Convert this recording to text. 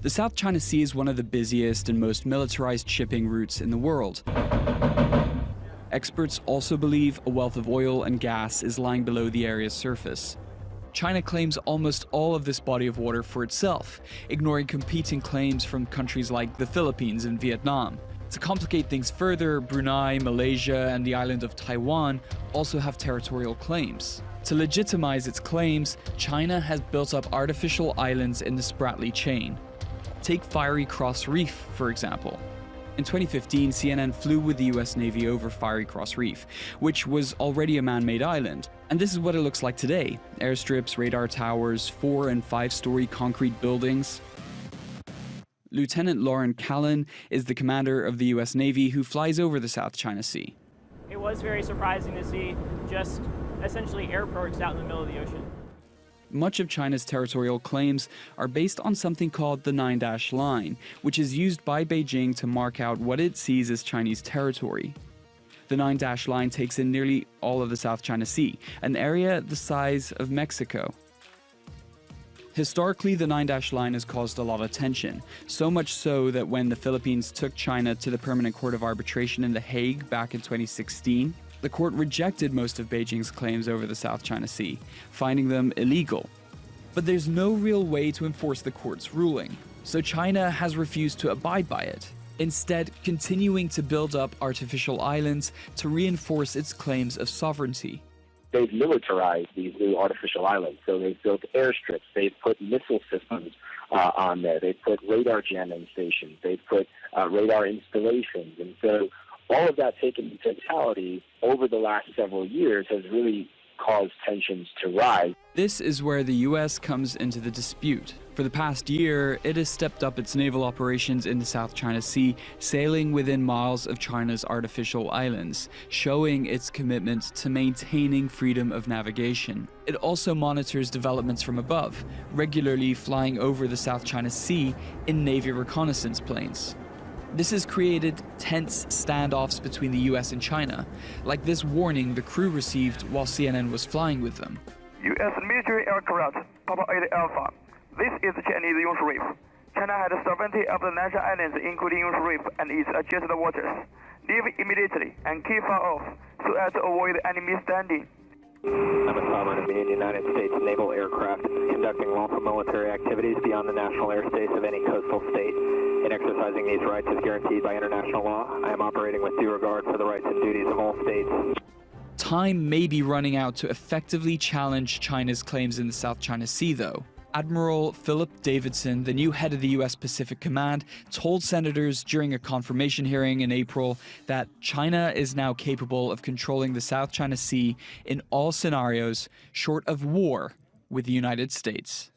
The South China Sea is one of the busiest and most militarized shipping routes in the world. Experts also believe a wealth of oil and gas is lying below the area's surface. China claims almost all of this body of water for itself, ignoring competing claims from countries like the Philippines and Vietnam. To complicate things further, Brunei, Malaysia, and the island of Taiwan also have territorial claims. To legitimize its claims, China has built up artificial islands in the Spratly Chain. Take Fiery Cross Reef, for example. In 2015, CNN flew with the US Navy over Fiery Cross Reef, which was already a man-made island. And this is what it looks like today. Airstrips, radar towers, 4- and 5-story concrete buildings. Lieutenant Lauren Callan is the commander of the US Navy who flies over the South China Sea. It was very surprising to see just essentially airports out in the middle of the ocean. Much of China's territorial claims are based on something called the Nine-Dash Line, which is used by Beijing to mark out what it sees as Chinese territory. The Nine-Dash Line takes in nearly all of the South China Sea, an area the size of Mexico. Historically, the Nine-Dash Line has caused a lot of tension, so much so that when the Philippines took China to the Permanent Court of Arbitration in The Hague back in 2016, the court rejected most of Beijing's claims over the South China Sea, finding them illegal. But there's no real way to enforce the court's ruling, so China has refused to abide by it, instead continuing to build up artificial islands to reinforce its claims of sovereignty. They've militarized these new artificial islands, so they've built airstrips, they've put missile systems on there, they've put radar jamming stations, they've put radar installations, and so all of that taken in totality over the last several years has really caused tensions to rise. This is where the US comes into the dispute. For the past year, it has stepped up its naval operations in the South China Sea, sailing within miles of China's artificial islands, showing its commitment to maintaining freedom of navigation. It also monitors developments from above, regularly flying over the South China Sea in Navy reconnaissance planes. This has created tense standoffs between the US and China, like this warning the crew received while CNN was flying with them. U.S. military aircraft, Papa 8 Alpha. This is Chinese Yunshi Reef. China had sovereignty of the national islands, including Yunshi Reef and its adjacent waters. Leave immediately and keep far off so as to avoid any misunderstanding. I'm a sovereign of the United States naval aircraft conducting lawful military activities beyond the national airspace of any coastal state. In exercising these rights as guaranteed by international law, I am operating with due regard for the rights and duties of all states. Time may be running out to effectively challenge China's claims in the South China Sea, though. Admiral Philip Davidson, the new head of the US Pacific Command, told senators during a confirmation hearing in April that China is now capable of controlling the South China Sea in all scenarios short of war with the United States.